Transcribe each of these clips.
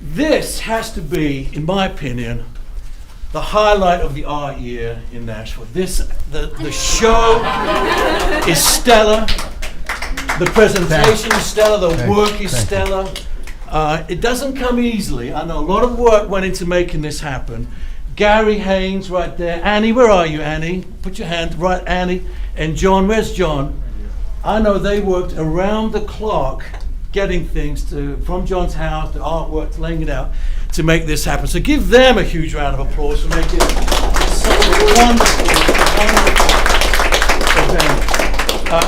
This has to be, in my opinion, the highlight of the art year in Nashville. The show is stellar. The presentation is stellar. The work is stellar. It doesn't come easily. I know a lot of work went into making this happen. Gary Haynes right there. Annie, where are you, Annie? Put your hand right, Annie. And John, where's John? I know they worked around the clock getting things from John's house to artwork to laying it out to make this happen. So give them a huge round of applause for making such a wonderful event.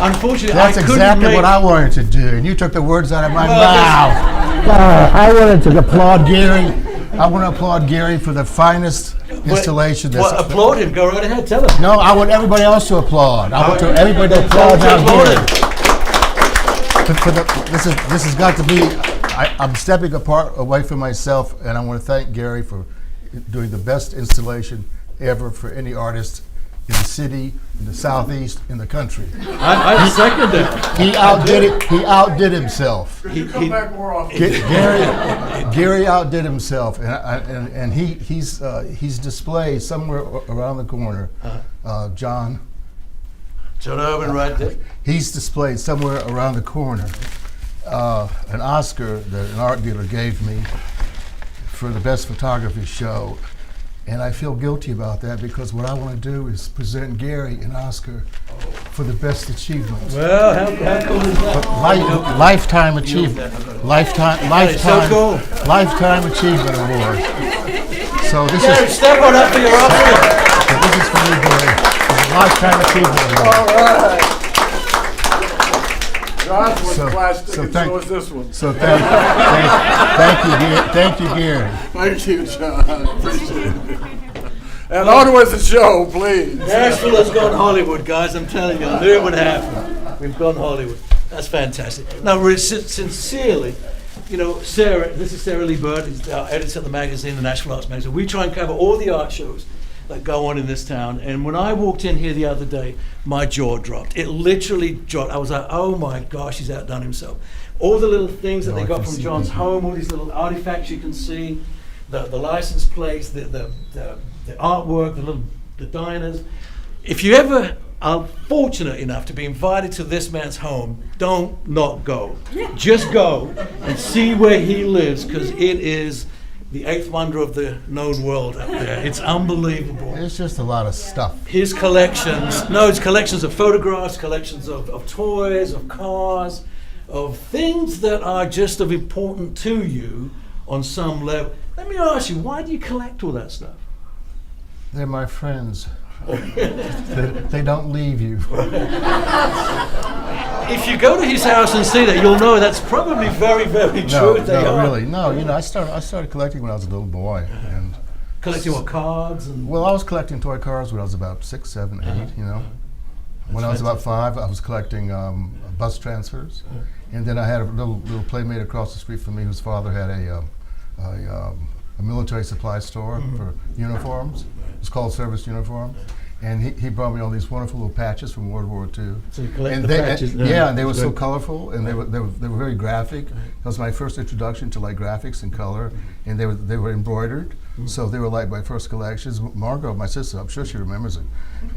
Unfortunately, that's exactly what I wanted to do, and you took the words out of my mouth. I wanted to applaud Gary. I want to applaud Gary for the finest installation. Applaud him. Go right ahead. Tell him. No, I want everybody else to applaud. I want everybody to applaud now, Gary. This has got to be. I'm stepping away from myself, and I want to thank Gary for doing the best installation ever for any artist in the city, in the Southeast, in the country. I second that. He outdid it. He outdid himself. Come back more often. Gary outdid himself, and he's displayed somewhere around the corner. John Urban right there. He's displayed somewhere around the corner an Oscar that an art dealer gave me for the best photography show. And I feel guilty about that because what I want to do is present Gary an Oscar for the best achievement. Well, how cool is that? Lifetime achievement. Lifetime achievement award. So this Gary, is step on up for your Oscar. this is for you, Gary. It's a lifetime achievement award. All right. John's was plastic, and so is this one. So thank you, Gary. Thank you, John. Appreciate it. And on with the show, please. Nashville has gone Hollywood, guys. I'm telling you, I knew it would happen. We've gone Hollywood. That's fantastic. Now, really, sincerely, Sarah, this is Sarah Lee Bird, who's our editor of the magazine, the Nashville Arts Magazine. We try and cover all the art shows that go on in this town. And when I walked in here the other day, my jaw dropped. It literally dropped. I was like, oh my gosh, he's outdone himself. All the little things that they got from John's home, all these little artifacts you can see, the license plates, the artwork, the diners. If you ever are fortunate enough to be invited to this man's home, don't not go. Just go and see where he lives, because it is the eighth wonder of the known world up there. It's unbelievable. It's just a lot of stuff. His collections, his collections of photographs, collections of toys, of cars, of things that are just of importance to you on some level. Let me ask you, why do you collect all that stuff? They're my friends. They don't leave you. If you go to his house and see that, you'll know that's probably very, very true. Really. No, I started collecting when I was a little boy. And collecting what, cards? Well, I was collecting toy cars when I was about 6, 7, 8, When I was about 5, I was collecting bus transfers. And then I had a little playmate across the street from me whose father had a military supply store for uniforms. It's called Service Uniform. And he brought me all these wonderful little patches from World War II. So you collect the patches? And they were so colorful, and they were very graphic. That was my first introduction to graphics and color, and they were embroidered. So they were like my first collections. Margot, my sister, I'm sure she remembers it,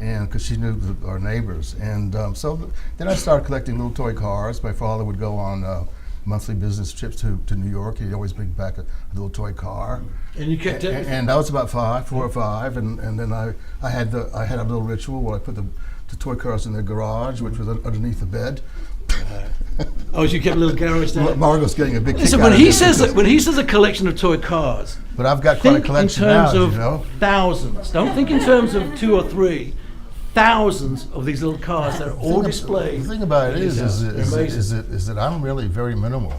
and because she knew our neighbors. And so then I started collecting little toy cars. My father would go on monthly business trips to New York. He'd always bring back a little toy car. And you kept it? And I was about 4 or 5, and then I had a little ritual where I put the toy cars in the garage, which was underneath the bed. So you kept a little garage there? Margot's getting a big kick So when he says a collection of toy cars, but I've got quite a collection now, think in terms of thousands. Don't think in terms of 2 or 3. Thousands of these little cars that are all displayed. The thing about it is that I'm really very minimal.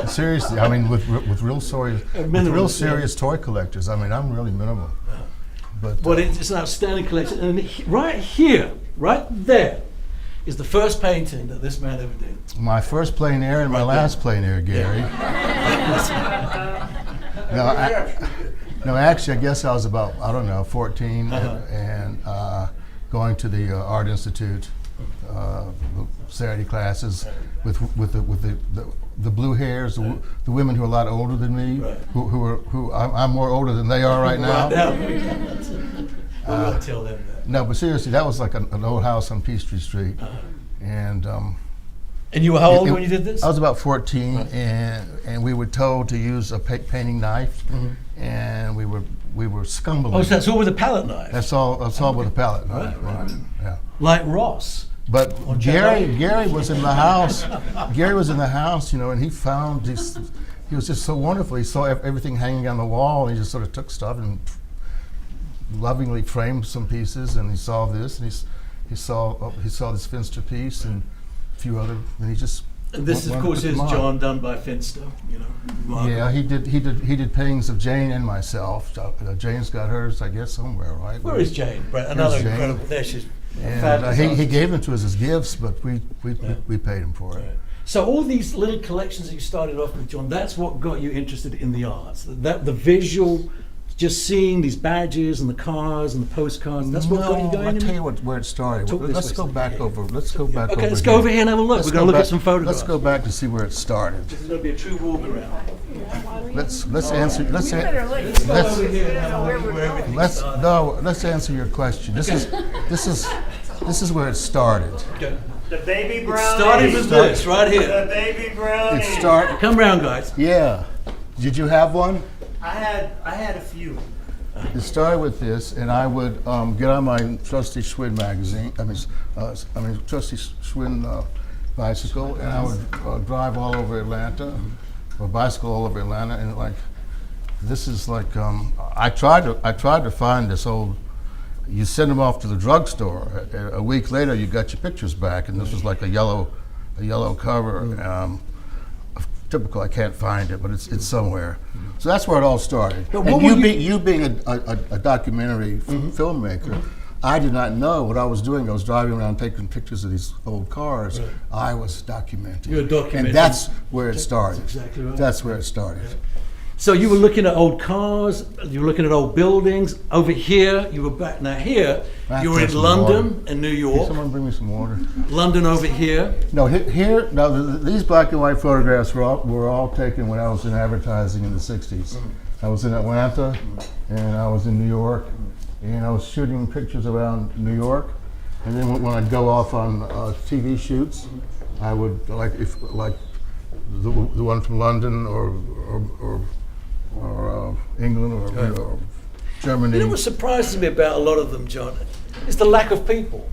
Seriously, I mean, with real serious toy collectors, I mean, I'm really minimal. But it's an outstanding collection, and right here, right there, is the first painting that this man ever did. My first plein air and my last plein air, Gary. No, actually, I guess I was about, 14 and going to the Art Institute, Saturday classes with the blue hairs, the women who are a lot older than me, Right. who I'm more older than they are right now. We're going to tell them that. No, but seriously, that was like an old house on Peachtree Street, and. And you were how old when you did this? I was about 14, and we were told to use a painting knife, and we were scumbling. Oh, so that's all with a palette knife? That's all with a palette knife. Right. Yeah. Like Ross? But Gary was in the house. Gary was in the house, and he found this. He was just so wonderful. He saw everything hanging on the wall, and he just sort of took stuff and lovingly framed some pieces. And he saw this, and he saw this Finster piece and a few other, and he just. And this, of course, is John done by Finster. Yeah, he did paintings of Jane and myself. Jane's got hers, I guess, somewhere, right? Where is Jane? Right, another incredible. There she's. And he gave them to us as gifts, but we paid him for it. Right. So all these little collections that you started off with, John, that's what got you interested in the arts. That the visual, just seeing these badges and the cars and the postcards. That's what got you going. I'll tell you where it started. Let's go back over. Okay, let's go over here and have a look. We're going to look at some photographs. Let's go back to see where it started. This is going to be a true walk around. Let's answer. Let's answer your question. This is where it started. Okay. The baby brownie. It started with this right here. The baby brownie. Come round, guys. Yeah. Did you have one? I had a few. It started with this, and I would get on my trusty Schwinn magazine. Trusty Schwinn bicycle, and I would drive all over Atlanta, or bicycle all over Atlanta, and this is I tried to find this old. You send them off to the drugstore. A week later, you got your pictures back, and this was like a yellow cover. Typical, I can't find it, but it's somewhere. So that's where it all started. And you being a documentary filmmaker, I did not know what I was doing. I was driving around taking pictures of these old cars. Right. I was documenting. You were documenting. And that's where it started. That's exactly right. That's where it started. Yeah. So you were looking at old cars, you were looking at old buildings. Over here, you were back. Now here, you were in London and New York. Can someone bring me some water? London over here. No, here. No, these black and white photographs were all taken when I was in advertising in the '60s. I was in Atlanta, and I was in New York, and I was shooting pictures around New York. And then when I'd go off on TV shoots, I would the one from London or England or Germany. You know what surprises me about a lot of them, John, is the lack of people.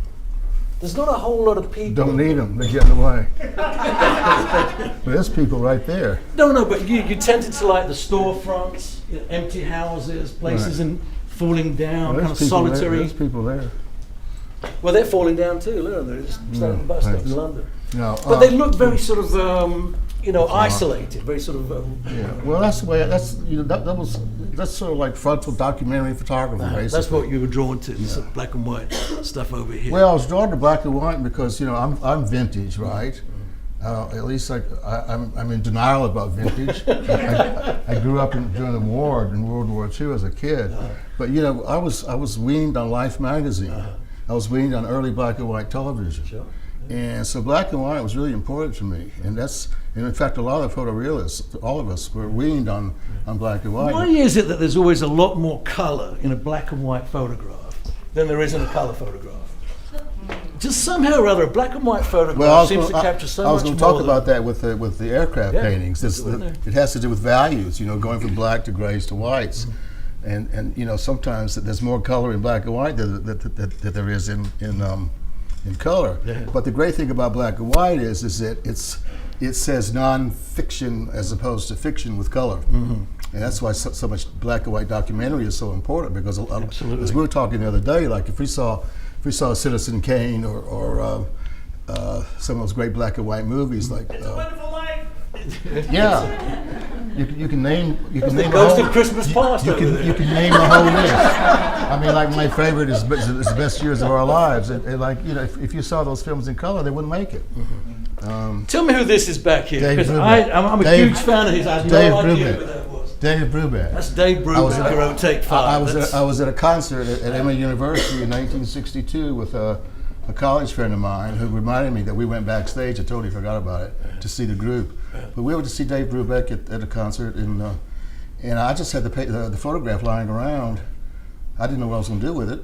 There's not a whole lot of people. Don't need them, they get in the way. But there's people right there. No, but you tended to like the storefronts, empty houses, places and falling down, kind of solitary. There's people there. Well, they're falling down too, look, they're just starting bus stops in London. No, but they look very sort of, isolated, very sort of. Yeah. Well, that's the way. That's sort of like frontal documentary photography. Basically, that's what you were drawn to. This black and white stuff over here. Well, I was drawn to black and white because I'm vintage, right? At least I'm in denial about vintage. I grew up during the war, in World War II, as a kid. But I was weaned on Life magazine. I was weaned on early black and white television. Sure. And so black and white was really important to me, and in fact a lot of photorealists, all of us, were weaned on black and white. Why is it that there's always a lot more color in a black and white photograph than there is in a color photograph? Just somehow or other, a black and white photograph seems to capture so much more. I was going to talk about that with the aircraft paintings. It has to do with values, going from black to grays to whites, and sometimes there's more color in black and white than there is in color. Yeah. But the great thing about black and white is that it says non-fiction as opposed to fiction with color. Mm-hmm. And that's why so much black and white documentary is so important, because as we were talking the other day, like if we saw Citizen Kane or some of those great black and white movies like It's a Wonderful Life. Yeah. You can name the Ghost of Christmas Past. You can name the whole list. I mean, like my favorite is The Best Years of Our Lives. And if you saw those films in color, they wouldn't make it. Tell me who this is back here, because I'm a huge fan of his. I have no idea who that was. Dave Brubeck. That's Dave Brubeck. Rotate 5. I was at a concert at Emory University in 1962 with a college friend of mine who reminded me that we went backstage. I totally forgot about it to see the group. But we went to see Dave Brubeck at a concert, and I just had the photograph lying around. I didn't know what I was going to do with it.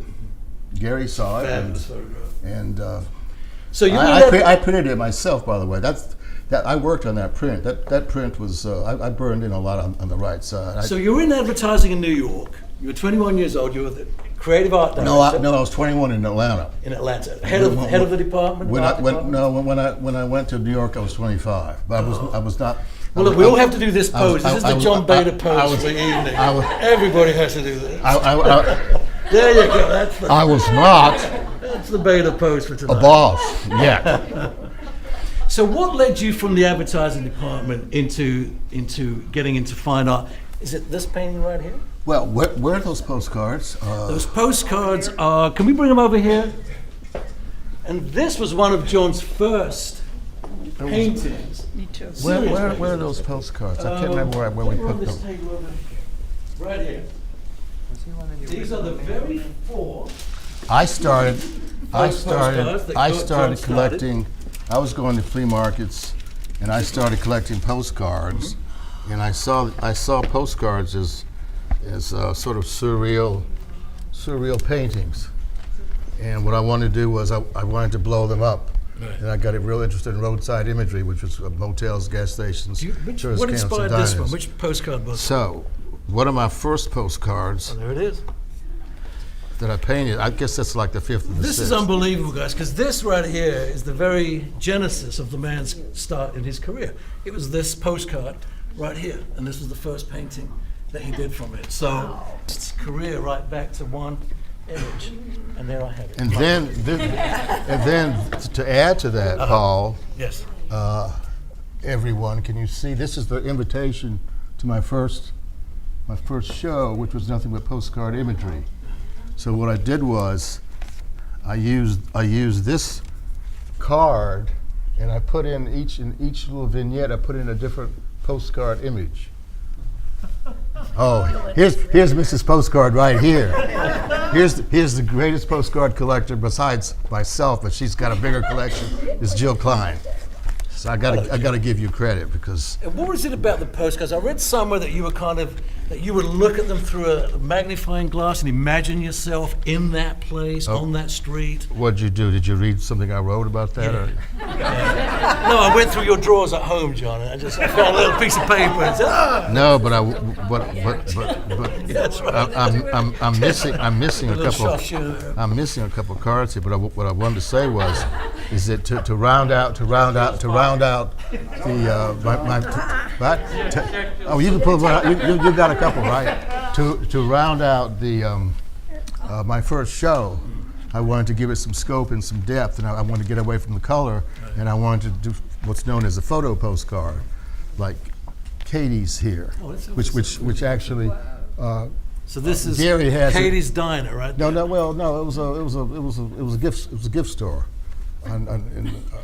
Gary saw it, Fabulous photograph. and So you I printed it myself, by the way. I worked on that print. That print was I burned in a lot on the right side. So you were in advertising in New York. You were 21 years old. You were the creative art director. No, I was 21 in Atlanta. In Atlanta, head of the department. When I went to New York, I was 25. But I was not. Well, look, we all have to do this pose. This is the John Baeder pose for the evening. Everybody has to do this. There you go. I was not That's the Baeder pose for tonight. a boss yet. So what led you from the advertising department into getting into fine art? Is it this painting right here? Well, where are those postcards? Those postcards are, can we bring them over here? And this was one of John's first paintings. Me too. Where are those postcards? I can't remember where we They're on put this them. table over here. Right here. These are the very four. I started postcards that John started. collecting. I was going to flea markets, and I started collecting postcards. And I saw postcards as sort of surreal paintings. And what I wanted to do was I wanted to blow them up. Right. And I got real interested in roadside imagery, which was motels, gas stations, tourist What camps, and inspired this one? diners. Which postcard was it? So, one of my first postcards There it is. that I painted, I guess that's like the fifth and the This sixth. is unbelievable, guys, because this right here is the very genesis of the man's start in his career. It was this postcard right here, and this was the first painting that he did from it. So it's career right back to one image, and there I have it. And then to add to that, Paul, Yes. everyone, can you see? This is the invitation to my first show, which was nothing but postcard imagery. So what I did was, I used this card, and I put in each little vignette. I put in a different postcard image. Oh, here's Mrs. Postcard right here. Here's the greatest postcard collector besides myself, but she's got a bigger collection. Is Jill Klein. So I gotta give you credit because. And what was it about the postcards? I read somewhere that you would look at them through a magnifying glass and imagine yourself in that place, on that street. What'd you do? Did you read something I wrote about that? Or? No, I went through your drawers at home, John, and I found a little piece of paper and said, ah! No, but That's right. I'm missing a little couple. chauffeur. I'm missing a couple cards here. But what I wanted to say is that to round out the oh, you can pull one out. You got a couple, right? To round out the my first show, I wanted to give it some scope and some depth, and I wanted to get away from the color, and I wanted to do what's known as a photo postcard, like Katie's here, which actually. So this is Gary has Katie's Diner, right? No, it was a gift store.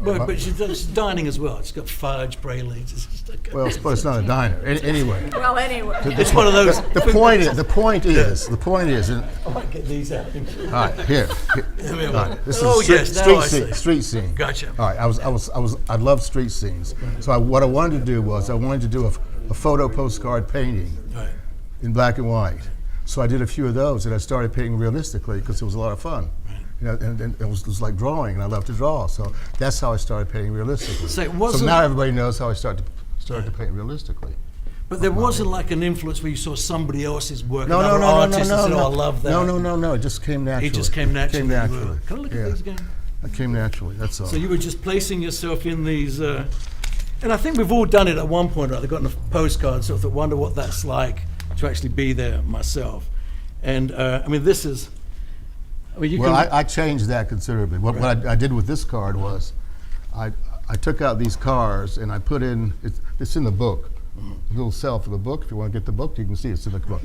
But she's dining as well. It's got fudge, pralines. It's just like Well, but it's not a diner. Anyway, Well, anyway. it's one of those. the point is. And, I might get these out. all right, here. All right, this Oh, is yes, now I see. street scene. Gotcha. All right, I love street scenes. So what I wanted to do was I wanted to do a photo postcard painting Right. in black and white. So I did a few of those, and I started painting realistically because it was a lot of fun. You know, and it was like drawing, and I love to draw. So that's how I started painting realistically. So it So wasn't- now everybody knows how I started to paint realistically. But there wasn't like an influence where you saw somebody else's work, No, another no, artist, and said, "Oh, I love that." No. It just came naturally. It just came naturally. Came naturally. Can I look Yeah. at these again? It came naturally. That's all. So you were just placing yourself in these, and I think we've all done it at one point or other. Gotten a postcard, sort of wonder what that's like to actually be there myself. And I mean, this is. I mean, you Well, can. I changed that considerably. What I did with this card was, I took out these cars and I put in. It's in the book. A little self of the book. If you want to get the book, you can see it's in the book.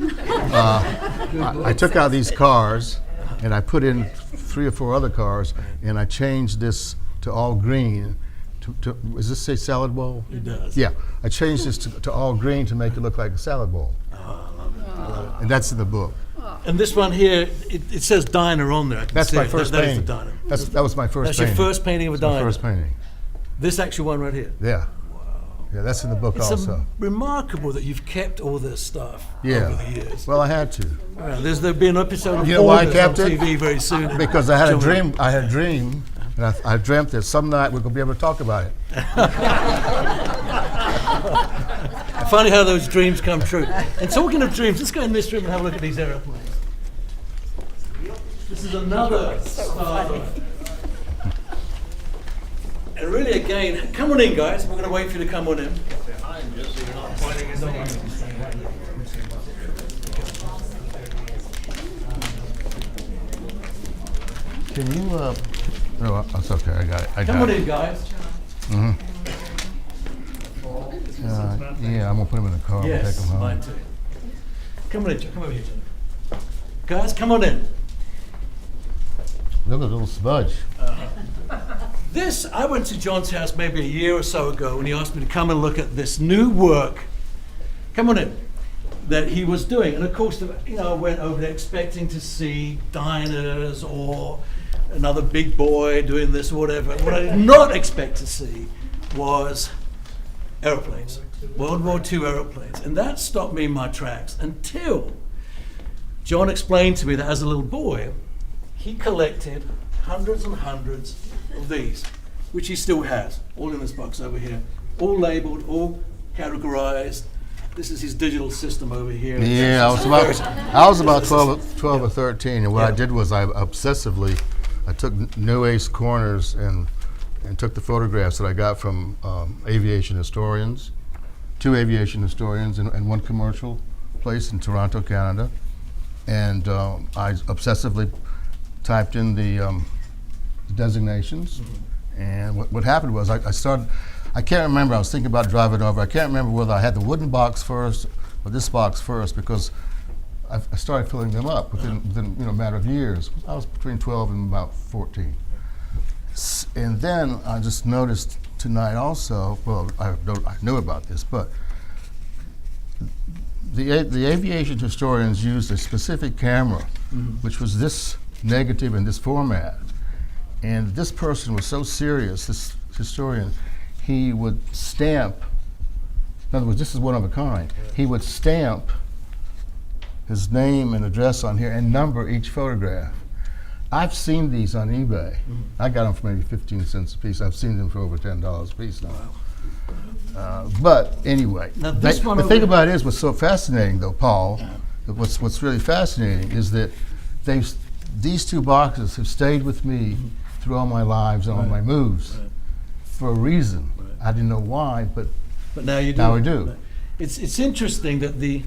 I took out these cars and I put in 3 or 4 other cars, and I changed this to all green. Does this say salad bowl? It does. Yeah, I changed this to all green to make it look like a salad bowl. And that's in the book. And this one here, it says diner on there. I can That's see my it. first That is painting. the diner. That was my first That's painting. your first painting of a That's my diner. first painting. This actual one right here. Yeah. Yeah, that's in the book It's also. remarkable that you've kept all this stuff over Yeah. the years. Well, I had to. Well, there'll be an episode of You know why I Hoarders kept on it? TV very soon. Because I had a Showing- dream. I had a dream, and I dreamt that some night we're going to be able to talk about it. Funny how those dreams come true. And talking of dreams, let's go in this room and have a look at these aeroplanes. This is another star. And really, again, come on in, guys. We're going to wait for you to come on in. Can you? No, that's okay. I got it. I Come got on it. in, guys. Yeah, I'm gonna put them in the car. We'll take Yes, them home. mine too. Come on in, John. Come over here, John. Guys, come on in. Look at the little smudge. This, I went to John's house maybe a year or so ago, and he asked me to come and look at this new work. Come on in. That he was doing, and of course, I went over there expecting to see diners or another big boy doing this or whatever. What I did not expect to see was aeroplanes, World War II aeroplanes, and that stopped me in my tracks until John explained to me that as a little boy, he collected hundreds and hundreds of these, which he still has, all in this box over here, all labeled, all categorized. This is his digital system over here. Yeah, I was about 12 or 13, and what I did was I took New Ace corners and took the photographs that I got from aviation historians, 2 aviation historians and 1 commercial place in Toronto, Canada, and I obsessively typed in the designations, and what happened was I can't remember, I was thinking about driving over, I can't remember whether I had the wooden box first or this box first, because I started filling them up within a matter of years. I was between 12 and about 14. And then I just noticed tonight also, well, I knew about this, but the aviation historians used a specific camera, which was this negative in this format. And this person was so serious, this historian, he would stamp, in other words, this is one of a kind, he would stamp his name and address on here and number each photograph. I've seen these on eBay. I got them for maybe 15 cents a piece. I've seen them for over $10 a piece now. But anyway, Now this one the over thing here- about it is what's so fascinating though, Paul, what's really fascinating is that these 2 boxes have stayed with me through all my lives and all my moves for a reason. I didn't know why, but now you do. now I do. It's interesting that the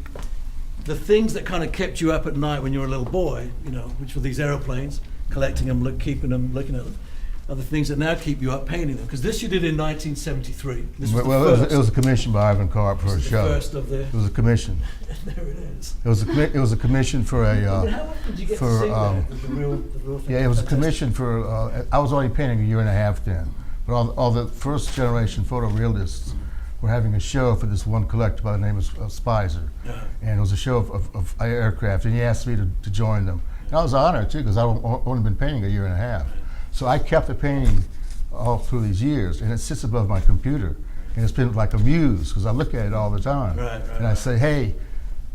things that kind of kept you up at night when you were a little boy, which were these aeroplanes, collecting them, keeping them, looking at them, are the things that now keep you up painting them. Because this you did in 1973. This was Well, the first. it was a commission by Ivan Karp for a This is the show. first of the. It was a commission. There it is. It was a commission for I mean, a. how often did you get for, to see that? The real thing? Yeah, it was a Fantastic. commission for. I was already painting a year and a half then, but all the first generation photorealists were having a show for this one collector by the name of Spicer, and it was a show of aircraft, and he asked me to join them, and I was honored too because I've only been painting a year and a half, so I kept the painting all through these years, and it sits above my computer, and it's been like a muse because I look at it all the time, and I say, hey,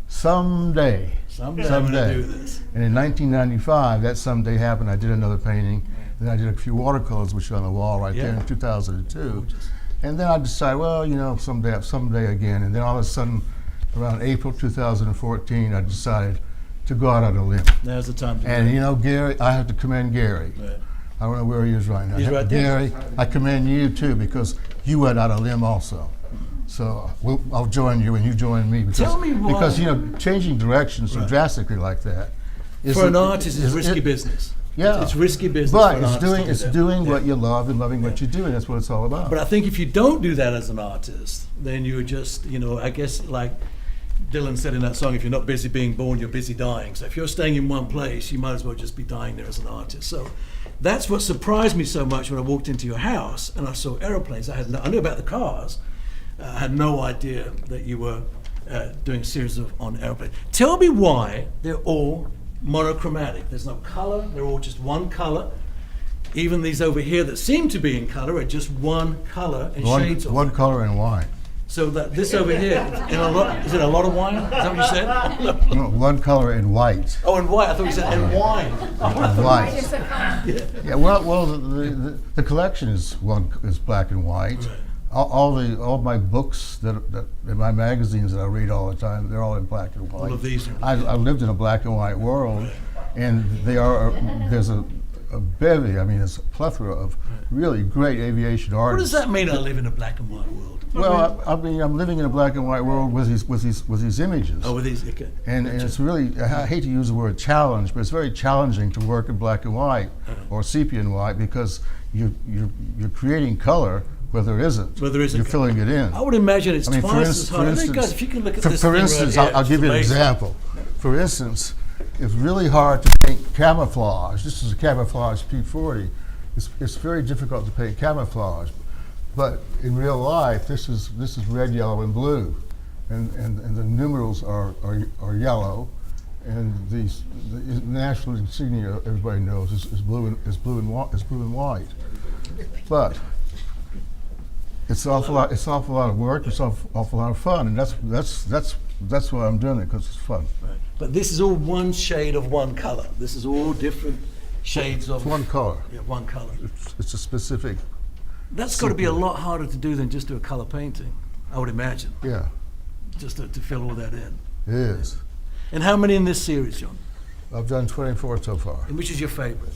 someday I'm gonna do this. And in 1995, that someday happened. I did another painting. Then I did a few watercolors, which are on the wall right there in 2002. And then I decided, well, someday again. And then all of a sudden, around April 2014, I decided to go out on a limb. Now's the time to And do it. Gary, I have to commend Gary. Right. I don't know where he is right now. He's right there. Gary, I commend you too because you went out on a limb also. So I'll join you and you join me. Because, Tell me why. Because changing directions so drastically like that For an artist, it's risky business. Yeah, It's risky business. but for an artist to do that. doing what you love and loving what you do, and that's what it's all about. But I think if you don't do that as an artist, then you're just, I guess like Dylan said in that song, if you're not busy being born, you're busy dying. So if you're staying in one place, you might as well just be dying there as an artist. So that's what surprised me so much when I walked into your house and I saw aeroplanes. I knew about the cars. I had no idea that you were doing a series on airplanes. Tell me why they're all monochromatic. There's no color. They're all just one color. Even these over here that seem to be in color are just one color and shades of One it. color and white. So that this over here, is it a lot of wine? Is that what you said? No, one color and white. Oh, and white. I thought you said and wine. And white. Yeah. Well, the collection is black and white. Right. All my books that in my magazines that I read all the time, they're all in black and white. All of these are. I lived in a black and white world, and there's a bevy. I mean, it's a plethora of really great aviation What artists. does that mean? I live in a black and white world. Well, I mean, I'm living in a black and white world with these images. Oh, with these. Okay. And it's really, I hate to use the word challenge, but it's very challenging to work in black and white or sepia and white because you're creating color where there isn't. Where there isn't. You're filling it in. I would imagine it's I mean, twice as hard. Guys, if you can look at this for thing instance, right here, I'll it's give you an amazing. example. For instance, it's really hard to paint camouflage. This is a camouflage P40. It's very difficult to paint camouflage. But in real life, this is red, yellow, and blue, and the numerals are yellow, and the national insignia everybody knows is blue and white. But it's an awful lot of work. It's an awful lot of fun, and that's why I'm doing it, because it's fun. Right. But this is all one shade of one color. This is all different shades of It's one color. Yeah, one color. It's a specific. That's got to be a lot harder to do than just do a color painting, I would imagine, Yeah, just to fill all that in. it is. And how many in this series, John? I've done 24 so far. And which is your favorite?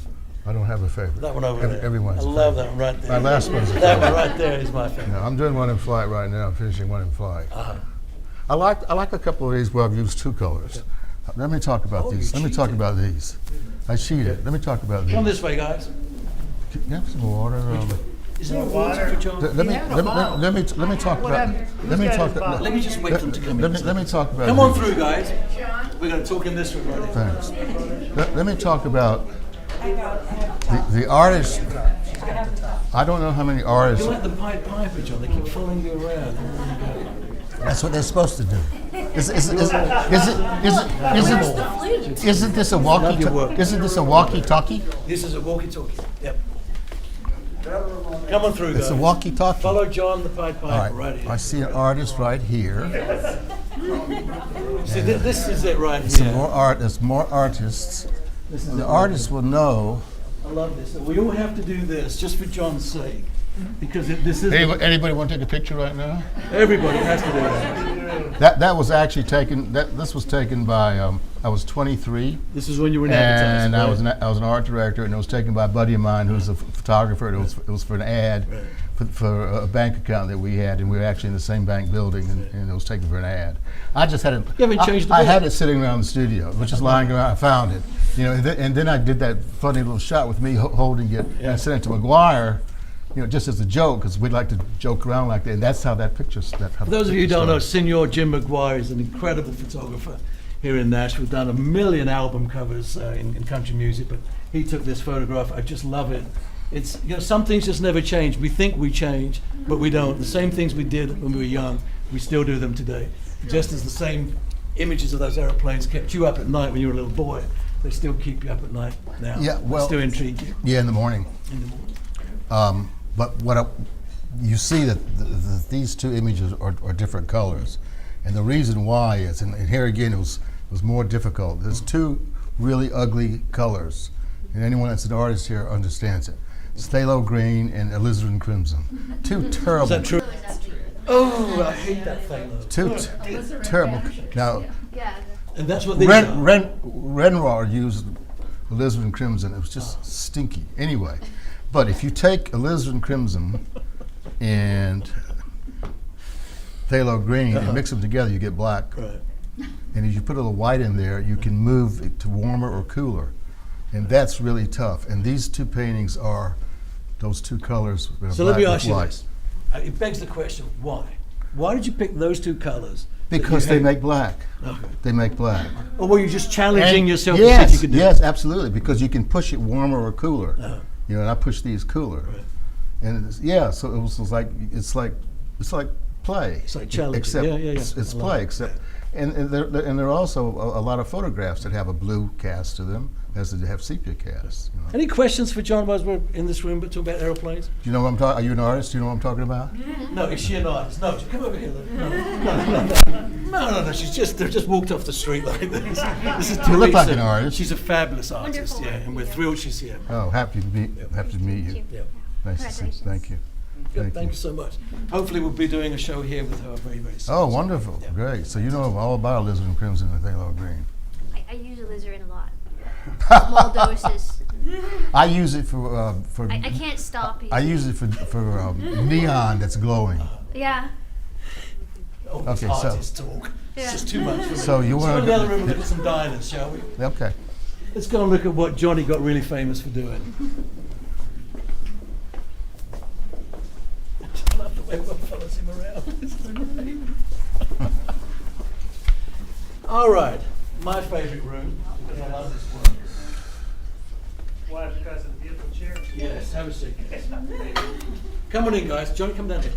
I don't have a favorite. That one over there. Everyone's I a love favorite. that one right there. My last one's a That one favorite. right there is my favorite. No, I'm doing one in flight right now. I'm finishing one in flight. Uh-huh. I like a couple of these where I've used two colors. Let me talk about Oh, these. you Let me talk cheated. about these. I cheated. Let me talk about these. Come this way, guys. Can you have some water? Is there water for John? Let me talk about. Let me talk. Let me just wait for them to come in. Let me talk about. Come on these. through, guys. We're going to talk in this room right here. Thanks. Let me talk about the artist. I don't know how many artists. You're like the Pied Piper, John. They keep following you around. That's what they're supposed to do. Isn't this a Love your work. Isn't this a walkie-talkie? This is a walkie-talkie. Yep. Come on through, guys. It's a walkie-talkie. Follow John the Pied All Piper right. right here. I see an artist right here. See, this is it right Some here. more art. There's more artists. This is The it. artists will know. I love this. We all have to do this just for John's sake, because this is Anybody want to take a picture right now? everybody has to do that. That was actually taken. This was taken by. I was 23, This is when you were in advertising. and I right? was an art director, and it was taken by a buddy of mine who's a photographer. And it was for an ad. Right. For a bank account that we had, and we were actually in the same bank building, and it was taken for an ad. I just had it. You haven't changed the I book. had it sitting around the studio, which is lying around. I found it, and then I did that funny little shot with me holding it, and I sent it to McGuire, just as a joke, because we'd like to joke around like that, and that's how that picture. For those of you who don't know, Senor Jim McGuire is an incredible photographer here in Nashville. Done a million album covers in country music, but he took this photograph. I just love it. It's some things just never change. We think we change, but we don't. The same things we did when we were young, we still do them today. Just as the same images of those airplanes kept you up at night when you were a little boy, they still keep you up at night now. Yeah, well- they still intrigue you Yeah, in the morning. in the morning. But you see that these two images are different colors, and the reason why is, and here again it was more difficult. There's two really ugly colors, and anyone that's an artist here understands it. Phthalo green and alizarin crimson. Two terrible. Is that true? Oh, I hate that thing though. Terrible. Now, And that's what these are. Renoir used alizarin crimson. It was just stinky. Anyway, but if you take alizarin crimson and phthalo green and mix them together, you get black. Right. And if you put a little white in there, you can move it to warmer or cooler. And that's really tough. And these two paintings are those two colors. So let me black ask with you white. this. It begs the question, why? Why did you pick those two colors? that Because you they hate? make black. Okay. They make black. Or were you just challenging yourself to see yes, if you could do yes, it? absolutely. Because you can push it warmer or cooler. Uh-huh. And I push these cooler. Right. And so it was like it's like play. It's like challenging. Except Yeah. it's I love play. it. Except, and there are also a lot of photographs that have a blue cast to them, as they have sepia casts. You know. Any questions for John while we're in this room but talking about aeroplanes? Do you know what I'm talking? Are you an artist? Do you know what I'm talking about? No, is she an artist? No, come over here. No. They're just walked off the street like this. This is You look like Teresa. an artist. She's a fabulous artist, Wonderful. yeah, and we're thrilled she's here. Oh, happy to meet you. Yeah. Nice to see you. Thank you. Good, thank you so much. Hopefully we'll be doing a show here with her very, very soon. Oh, wonderful. Yeah. Great. So you know all about Lizard and Crimson and Phthalo Green. I use alizarin a lot. Small doses. I use it for I can't stop using I use it for neon that's glowing. Yeah. Oh, this Okay, so- artist talk. It's Yeah. just too much for me. So you Let's wanna go to the go- other room and look at some diners, shall we? Okay. Let's go and look at what Johnny got really famous for doing. I love the way one follows him around. It's so great. All right, my favourite room, because I love this one. Why? Because of the beautiful chair. Yes, have a seat. Come on in, guys. Johnny, come down here.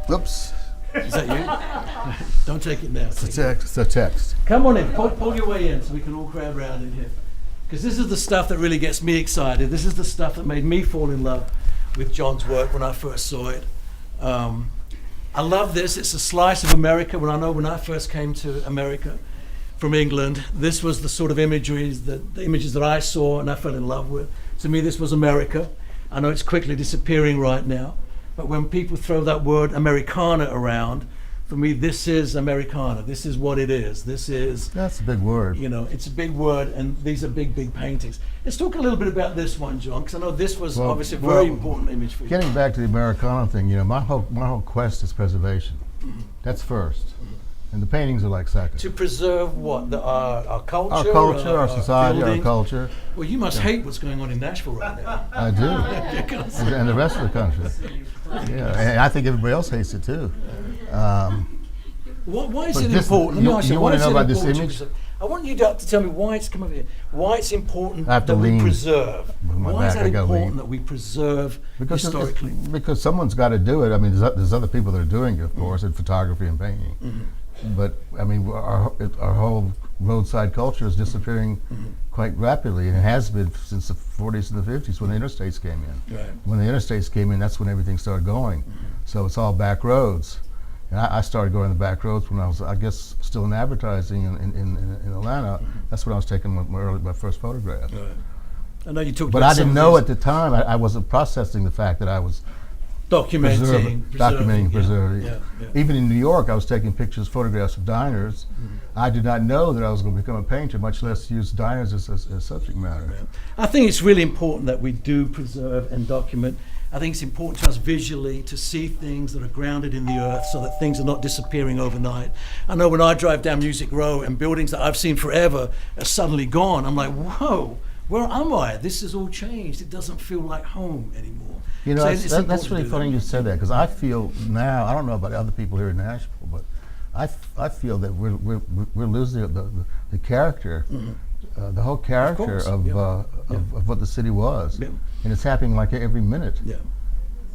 Oops. Is that you? Don't take it now. It's a text. It's a text. Come on in, pull your way in so we can all crowd around in here. Because this is the stuff that really gets me excited. This is the stuff that made me fall in love with John's work when I first saw it. I love this. It's a slice of America. When I first came to America from England, this was the sort of imagery, the images that I saw and I fell in love with. To me, this was America. I know it's quickly disappearing right now, but when people throw that word Americana around, for me, this is Americana. This is what it is. This is, That's a big word. you know, it's a big word, and these are big, big paintings. Let's talk a little bit about this one, John, because I know this was Well, obviously a well, very important image for you. Getting back to the Americana thing, you know, my whole quest is preservation. That's first, and the paintings are like second. To preserve what? Our culture? Our culture, our society, our buildings? culture. Well, you must hate what's going on in Nashville right now. I do, and the rest of the country. Yeah, and I think everybody else hates it too. Why is But it this- important? Let me you- ask you, you why wanna is know it about this important to image? preserve? I want you to tell me why it's, come over here, why it's important I have to that we lean preserve. with my Why is back, that I gotta important lean. that we preserve Because historically? because someone's got to do it. I mean, there's other people that are doing it, of course, in photography and painting. But I mean, our whole roadside culture is disappearing quite rapidly, and it has been since the 40s and the 50s when the interstates came in. Right. When the interstates came in, that's when everything started going. So it's all back roads. And I started going the back roads when I was, I guess, still in advertising in Atlanta. That's when I was taking my first photograph. Right. I know you talked But about I some didn't of know these at the time. I wasn't processing the fact that I was documenting, documenting, yeah, preserving. yeah. Even in New York, I was taking pictures, photographs of diners. I did not know that I was going to become a painter, much less use diners as subject matter. I think it's really important that we do preserve and document. I think it's important to us visually to see things that are grounded in the earth so that things are not disappearing overnight. I know when I drive down Music Row and buildings that I've seen forever are suddenly gone, I'm like, whoa, where am I? This has all changed. It doesn't feel like home anymore. You know, So that's it's important that's to really do funny that. you said that, because I feel now, I don't know about other people here in Nashville, but I feel that we're losing the character, the whole character course, of yeah. of what the city was. Yeah. And it's happening like every minute. Yeah.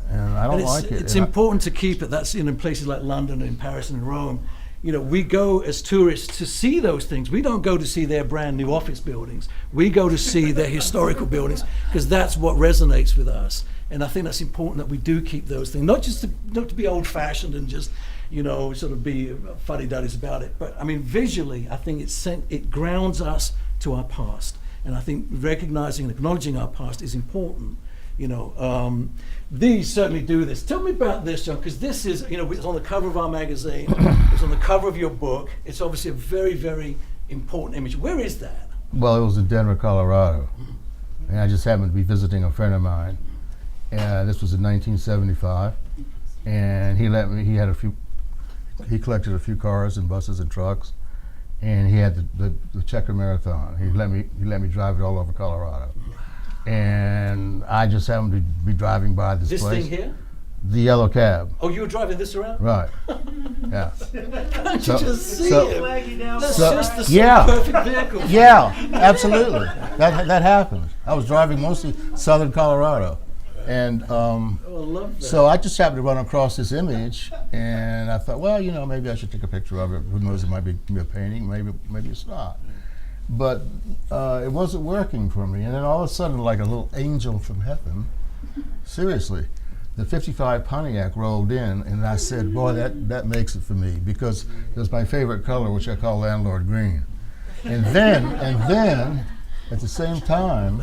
And I don't And it's, like it. it's And I- important to keep it. That's in places like London and Paris and Rome. You know, we go as tourists to see those things. We don't go to see their brand new office buildings. We go to see their historical buildings because that's what resonates with us. And I think that's important that we do keep those things, not to be old-fashioned and just, you know, sort of be fuddy-duddies about it. But I mean, visually, I think it grounds us to our past. And I think recognizing and acknowledging our past is important. You know, these certainly do this. Tell me about this, John, because this is, you know, it's on the cover of our magazine. It's on the cover of your book. It's obviously a very, very important image. Where is that? Well, it was in Denver, Colorado, and I just happened to be visiting a friend of mine. This was in 1975, and he collected a few cars and buses and trucks, and he had the Checker Marathon. He let me drive it all over Colorado, and I just happened to be driving by this This place. thing here? The yellow cab, Oh, you were driving this around? right? Yeah. Can't So- you just see so- it? Flag you down. That's So- just the yeah. perfect vehicle. Yeah, absolutely. That happened. I was driving mostly southern Colorado. And Oh, I love that. so I just happened to run across this image, and I thought, well, maybe I should take a picture of it. Who knows, it might be a painting, maybe it's not. But it wasn't working for me. And then all of a sudden, like a little angel from heaven, seriously, the 55 Pontiac rolled in, and I said, boy, that makes it for me, because it was my favorite color, which I call landlord green. And then, at the same time,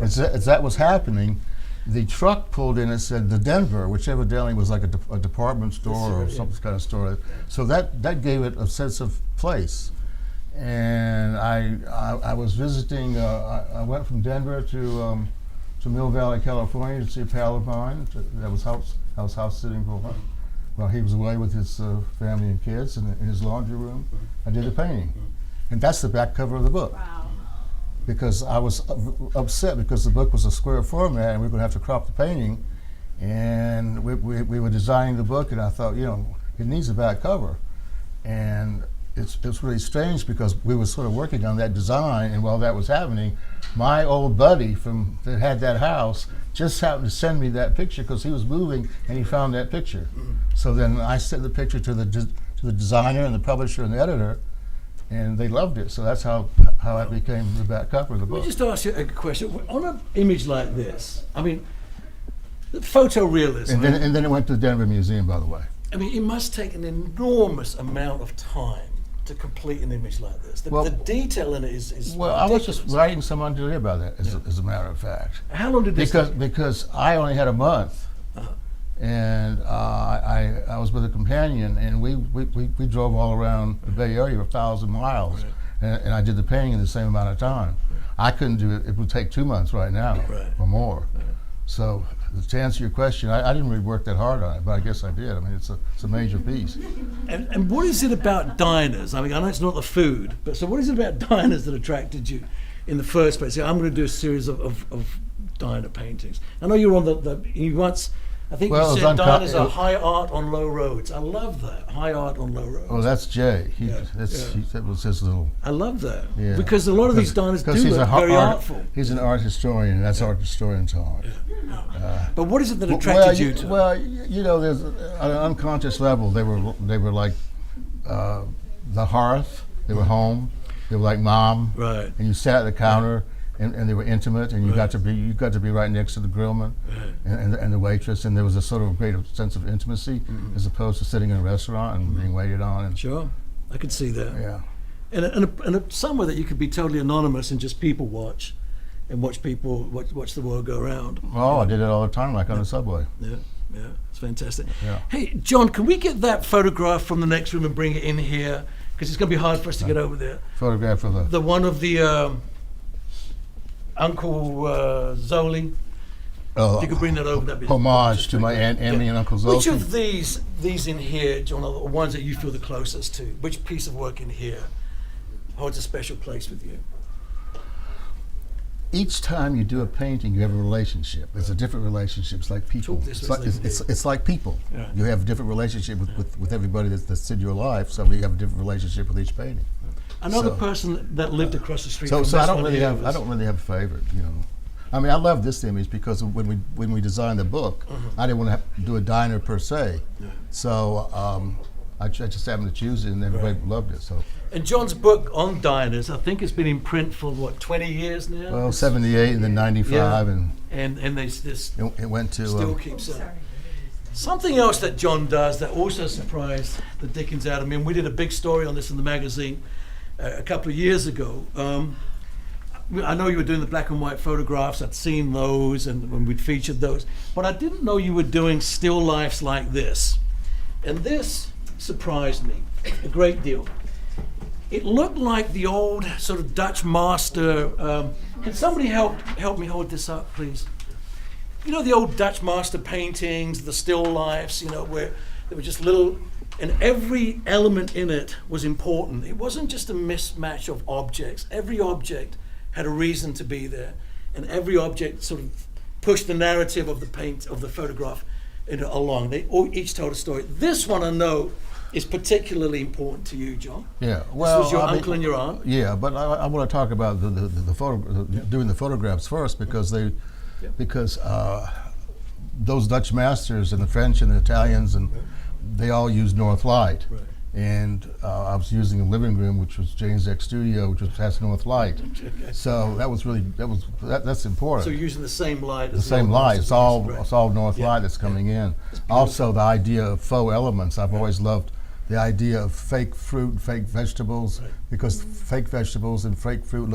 as that was happening, the truck pulled in and said the Denver, which evidently was like a department store or some kind of store. So that gave it a sense of place. And I was visiting. I went from Denver to Mill Valley, California, to see a pal of mine that was house sitting for a while. While he was away with his family and kids in his laundry room. I did a painting, and that's the back cover of the book. Wow. Because I was upset because the book was a square format and we were going to have to crop the painting, and we were designing the book, and I thought, it needs a back cover. And it's really strange because we were sort of working on that design, and while that was happening, my old buddy that had that house just happened to send me that picture because he was moving and he found that picture. So then I sent the picture to the designer and the publisher and the editor, and they loved it. So that's how it became the back cover of the book. Let me just ask you a question. On an image like this, I mean, the photorealism. And then it went to the Denver Museum, by the way. I mean, it must take an enormous amount of time to complete an image like this. The detail in it is well, I was ridiculous. just writing someone today about that, as a matter of fact. How long did this Because I only had a month, and I was with a companion, and we drove all around the Bay Area 1,000 miles, and I did the painting in the same amount of time. I couldn't do it. It would take 2 months right now or more. So to answer your question, I didn't really work that hard on it, but I guess I did. I mean, it's a major piece. And what is it about diners? I mean, I know it's not the food, but so what is it about diners that attracted you in the first place? I'm going to do a series of diner paintings. I know you were on you once, I think you said diners are high art on low roads. I love that, high art on low roads. Oh, that's Jay. That was his little... I love that, Yeah. because a lot of these diners do look very artful. He's an art historian, and that's art historian's art. But what is it that attracted you to? Well, there's on an unconscious level, they were like the hearth. They were home. They were like mom. Right. And you sat at the counter, and they were intimate, and you got to be right next to the grillman and the waitress, and there was a sort of great sense of intimacy as opposed to sitting in a restaurant and being waited on. And Sure, I could see that. yeah. And somewhere that you could be totally anonymous and just people watch, and watch the world go around. Oh, I did it all the time, like on the subway. Yeah, it's fantastic. Yeah. Hey, John, can we get that photograph from the next room and bring it in here? Because it's going to be hard for us to get over there. Photograph of The one of the Uncle Zoli. If you could bring that over, that'd be homage to my Aunt Emmy and Uncle Zoli. Which of these in here, John, are the ones that you feel the closest to? Which piece of work in here holds a special place with you? Each time you do a painting, you have a relationship. It's a different relationship. It's like people. Talk this way, It's like people. Yeah. You have a different relationship with everybody that's in your life. So you have a different relationship with each painting. Another person that lived across the street. So from I this don't one really here have was- a favorite. I mean, I love this image because when we designed the book, I didn't want to have to do a diner per se. So I just happened to choose it, and everybody loved it. So. And John's book on diners, I think it's been in print for 20 years now. Well, 78 and then 95, and they this it went to. still keeps selling. Something else that John does that also surprised the dickens out of me, and we did a big story on this in the magazine a couple of years ago. I know you were doing the black and white photographs. I'd seen those, and when we'd featured those, but I didn't know you were doing still lifes like this. And this surprised me a great deal. It looked like the old sort of Dutch master. Can somebody help me hold this up, please? You know the old Dutch master paintings, the still lifes, where they were just little, and every element in it was important. It wasn't just a mismatch of objects. Every object had a reason to be there, and every object sort of pushed the narrative of the photograph along. They each told a story. This one I know is particularly important to you, John. Yeah, This was your I mean, uncle and your aunt. Yeah, but I want to talk about doing the photographs first because those Dutch masters and the French and the Italians and they all used North Light. Right. And I was using a living room, which was Jane's X Studio, which has North Light. Okay. So that's important. So you're using the same light. The as same the light. ones It's that you all used, it's all North Yeah. Light that's coming in. beautiful. Also, the idea of faux elements. I've always loved the idea of fake fruit, fake vegetables, Right. because fake vegetables and fake fruit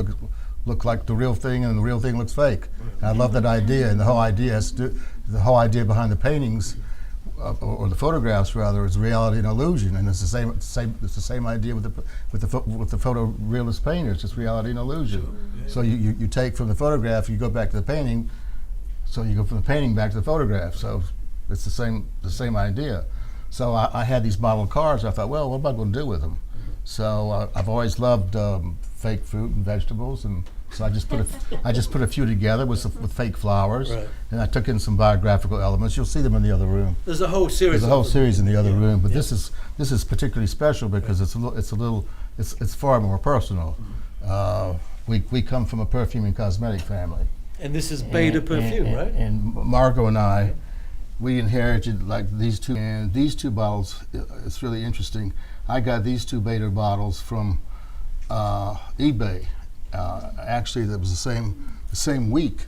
look like the real thing, and the real thing looks fake. And I love that idea, and the whole idea behind the paintings. Or the photographs rather, is reality and illusion, and it's the same idea with the photorealist painters. It's reality and illusion. Sure. Yeah. So you take from the photograph, you go back to the painting. So you go from the painting back to the photograph. So it's the same idea. So I had these model cars. I thought, well, what am I going to do with them? So I've always loved fake fruit and vegetables, and so I just put a few together with fake flowers, Right. and I took in some biographical elements. You'll see them in the other room. There's a whole series. There's a whole of them. series in the other Yeah. room, but Yeah. this is particularly special because it's far more personal. We come from a perfume and cosmetic family. And this is Baeder perfume, right? And Margot and I, we inherited like these two bottles. It's really interesting. I got these two Baeder bottles from eBay. Actually, that was the same week,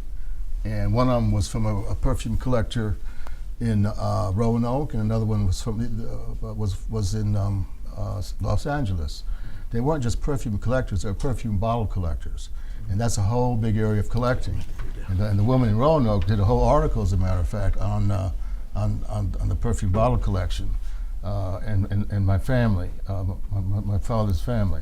and one of them was from a perfume collector in Roanoke, and another one was from was in Los Angeles. They weren't just perfume collectors; they were perfume bottle collectors, and that's a whole big area of collecting. And the woman in Roanoke did a whole article, as a matter of fact, on the perfume bottle collection, and my family, my father's family.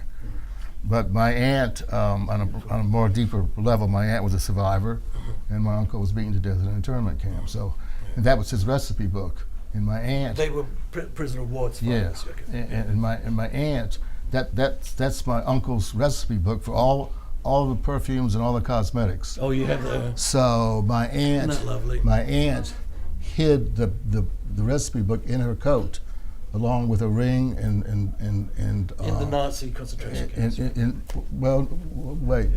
But my aunt, on a more deeper level, my aunt was a survivor, and my uncle was beaten to death in an internment camp. So, and that was his recipe book. And my aunt, They were prisoner of war. yes, and my aunt, that's my uncle's recipe book for all the perfumes and all the cosmetics. Oh, you have the. So my aunt, Isn't that lovely? my aunt hid the recipe book in her coat, along with a ring and In the Nazi concentration camps. well, wait.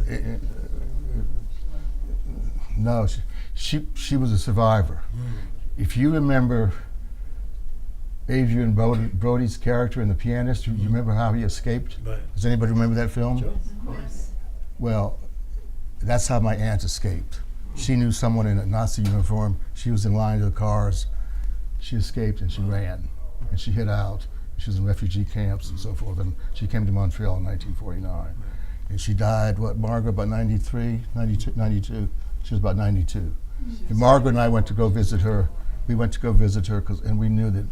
No, she was a survivor. If you remember Adrian Brody's character in The Pianist, you remember how he escaped? Right. Does anybody remember that film? Sure. Well, that's how my aunt escaped. She knew someone in a Nazi uniform. She was in line to the cars. She escaped and she ran. And she hid out. She was in refugee camps and so forth. And she came to Montreal in 1949. And she died, Margaret, about 92? She was about 92. And Margaret and I went to go visit her. We went to go visit her and we knew that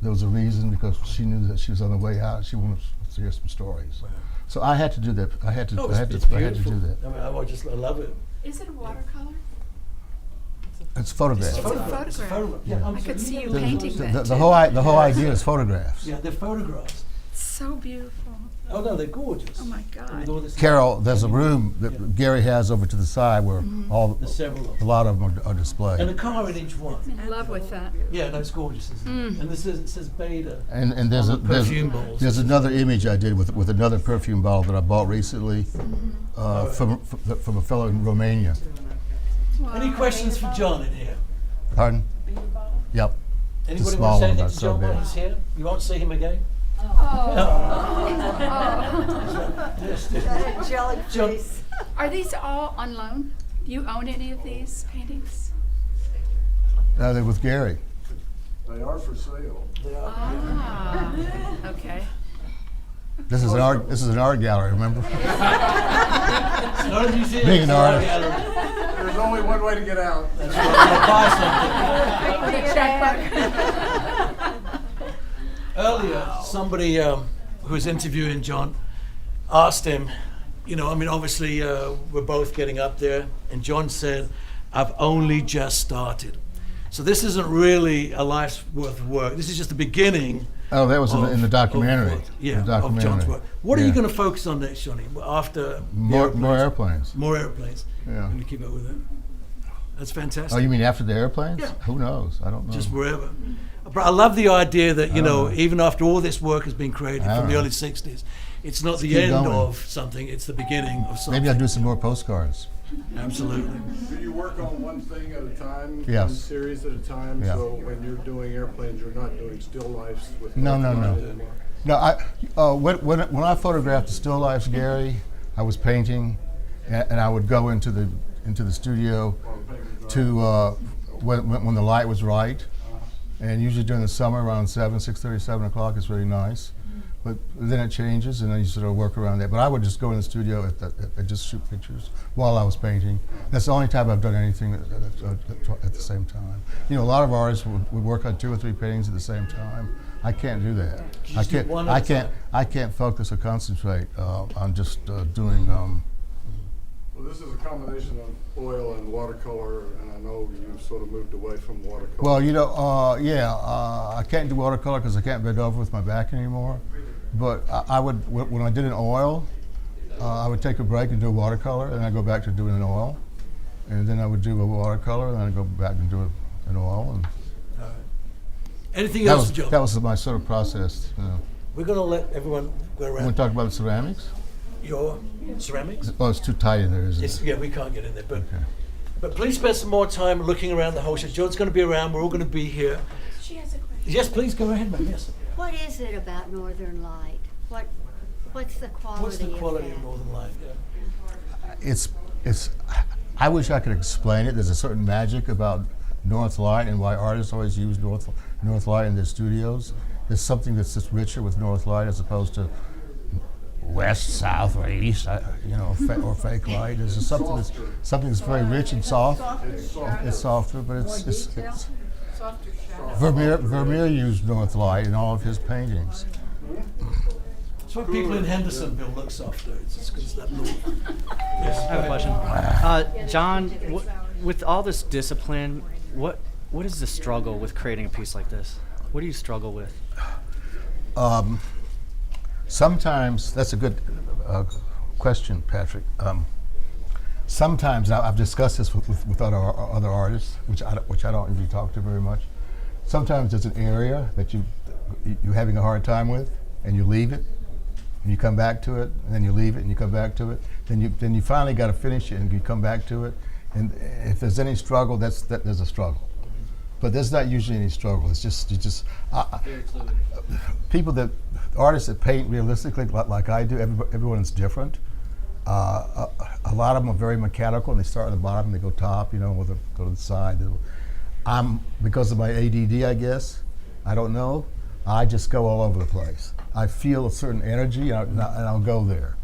there was a reason, because she knew that she was on the way out. She wanted to hear some stories. So I had to do that. I had to do that. I love it. Is it a watercolor? It's photographs. It's a photograph. Yeah, I could see you painting that The too. whole idea is photographs. Yeah, they're photographs. It's so beautiful. Oh no, they're gorgeous. Oh my With God. all this- Carol, there's a room that Gary has over to the side where There's several of a them. lot of them are And a displayed. car in each one. I'm in love with that. Yeah, no, it's gorgeous, isn't it? And it says Baeder. And there's on the perfume bowls. there's another image I did with another perfume bottle that I bought recently from a fellow in Romania. Any questions for John in here? Pardon? Yep. Anybody small want to say one, anything about to so John while big. he's here? You won't see him again? John, Are these all on loan? Do you own any of these paintings? They're with Gary. They are for sale. they are. Ah, okay. This is an art gallery. Remember? It's not a museum. Being it's an an art artist. gallery. There's only one way to get out. That's right. I'm gonna buy something. Earlier, somebody who was interviewing John asked him, obviously we're both getting up there, and John said, I've only just started. So this isn't really a life's worth of work. This is just the beginning. Oh, that was in the of documentary. what- The yeah, of documentary. John's work. What are you Yeah. going to focus on next, Johnny? After the More airplanes. More airplanes. Yeah. Can you keep up with it? That's fantastic. Oh, you mean after the airplanes? Yeah. Who knows? I don't know. Just wherever. But I love the idea that, you know, even after all this work has been created from the know. early 60s, it's not the keep end going. of something, it's the beginning of something. Maybe I'll do some more postcards. Absolutely. Do you work on one thing at a time? Yes. One series at a time? Yeah. So when you're doing airplanes, you're not doing still lifes with No. anymore? No, when I photographed the still lifes, Gary, I was painting, and I would go into the studio to when the light was right, and usually during the summer around 6:30, 7 o'clock, it's really nice. But then it changes, and then you sort of work around that. But I would just go in the studio and just shoot pictures while I was painting. That's the only time I've done anything at the same time. You know, a lot of artists would work on 2 or 3 paintings at the same time. I can't do that. I can't focus or concentrate on just doing. Well, this is a combination of oil and watercolor, and I know you've sort of moved away from watercolor. Well, you know, I can't do watercolor because I can't bend over with my back anymore. But I would, when I did an oil, I would take a break and do a watercolor, and I go back to doing an oil, and then I would do a watercolor, and then I go back and do an oil. And Anything else, Joe? that was my sort of process. You know. We're going to let everyone go You want around. to talk about the ceramics? Your ceramics? Oh, it's too tight in there, isn't it? Yeah, we can't get in there. But Okay. but please spend some more time looking around the whole show. Joe's going to be around. We're all going to be here. She has a question. Yes, please go ahead, ma'am. Yes. What is it about Northern Light? What's the quality What's the quality of of that? Northern Light? Yeah. It's. I wish I could explain it. There's a certain magic about North Light and why artists always use North Light in their studios. There's something that's just richer with North Light as opposed to West, South, or East. Or fake light. There's just something that's very rich and soft. It's softer, but it's Vermeer used North Light in all of his paintings. That's why people in Hendersonville look softer. It's just because that look. I have a question. John, with all this discipline, what is the struggle with creating a piece like this? What do you struggle with? Sometimes, that's a good question, Patrick. Sometimes, now I've discussed this with other artists, which I don't really talk to very much. Sometimes there's an area that you're having a hard time with, and you leave it, and you come back to it, and then you leave it, and you come back to it. Then you finally got to finish it, and you come back to it. And if there's any struggle, there's a struggle. But there's not usually any struggle. It's just artists that paint realistically, like I do. Everyone is different. A lot of them are very mechanical, and they start at the bottom, and they go top, or they go to the side. Because of my ADD, I guess. I don't know. I just go all over the place. I feel a certain energy, and I'll go there.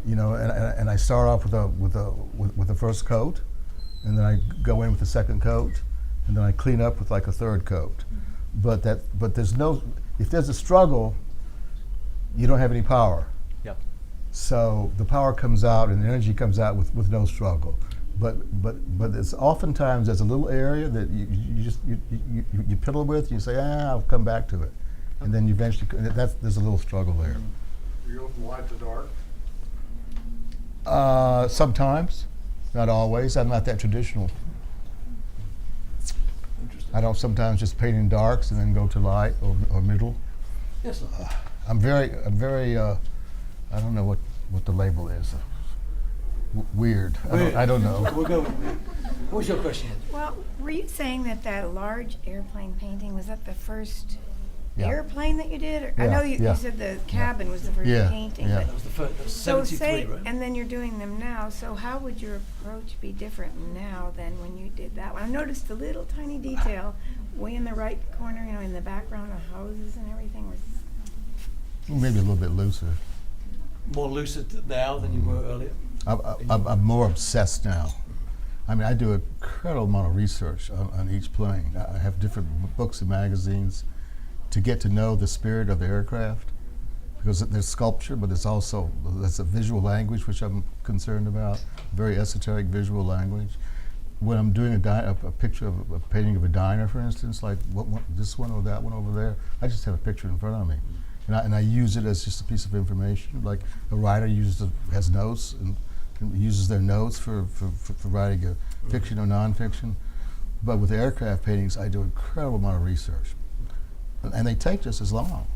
And I start off with the first coat, and then I go in with the second coat, and then I clean up with like a third coat. But if there's a struggle, you don't have any power. Yep. So the power comes out and the energy comes out with no struggle. But it's oftentimes there's a little area that you piddle with, and you say, I'll come back to it. And then you eventually, there's a little struggle there. Do you go from light to dark? Sometimes, not always. I'm not that traditional. I don't sometimes just paint in darks and then go to light or middle. Yes, sir. I'm very. I don't know what the label is. Weird. I don't know. We'll go with weird. What's your question? Well, were you saying that large airplane painting, was that the first Yeah. airplane that you did? Or, I Yeah, know you yeah. said the cabin was the first Yeah, painting. yeah. But That was the first, that was so 73, right? and then you're doing them now, so how would your approach be different now than when you did that one? I noticed the little tiny detail way in the right corner, in the background of houses and everything was. Maybe a little bit looser. More lucid now than you were earlier? I'm more obsessed now. I mean, I do an incredible amount of research on each plane. I have different books and magazines to get to know the spirit of the aircraft, because there's sculpture, but there's a visual language which I'm concerned about, very esoteric visual language. When I'm doing a picture of a painting of a diner, for instance, like this one or that one over there, I just have a picture in front of me. And I use it as just a piece of information, like a writer has notes and uses their notes for writing a fiction or nonfiction. But with aircraft paintings, I do an incredible amount of research. and they take just as long.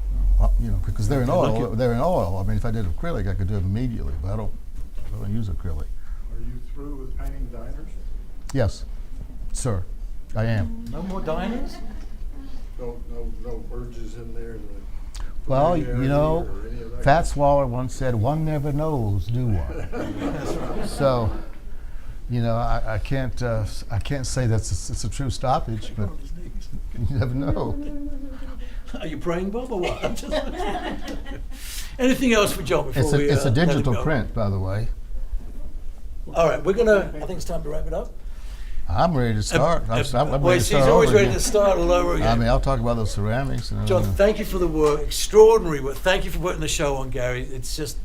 You know, because they're in Okay, oil. lucky. They're in oil. I mean, if I did acrylic, I could do it immediately, but I don't use acrylic. Are you through with painting diners? Yes, sir, I am. No more diners? No urges in there? Well, you know, Fat Swaller once said, "One never knows, do one?" So, you know, I can't say it's a true stoppage, but you never know. Are you praying, Bob, or what? I'm just anything else for John before It's we a let him digital go? print, by the way. All right, I think it's time to wrap it up. I'm ready to start. I'm Well, ready to he's start always over ready again. to start all over again. I mean, I'll talk about those ceramics. And, John, thank you for the work, extraordinary work. Thank you for putting the show on, Gary. It's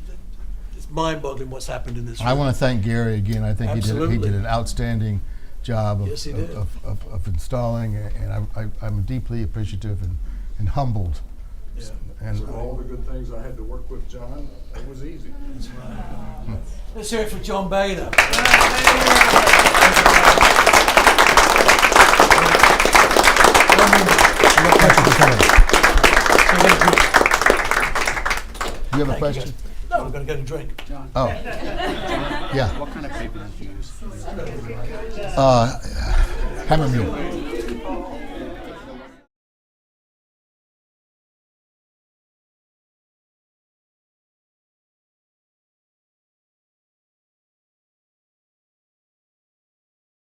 mind-boggling what's happened in this room. I want to thank Gary again. I think he Absolutely. did an outstanding job Yes, he did. of installing, and I'm deeply appreciative and humbled. Yeah. And For all the good things I had to work with John, it was easy. Let's hear it for John Baeder. you have a question? No, we're going to get a drink. Oh, yeah. What kind of paper did you use? Hammer Mule.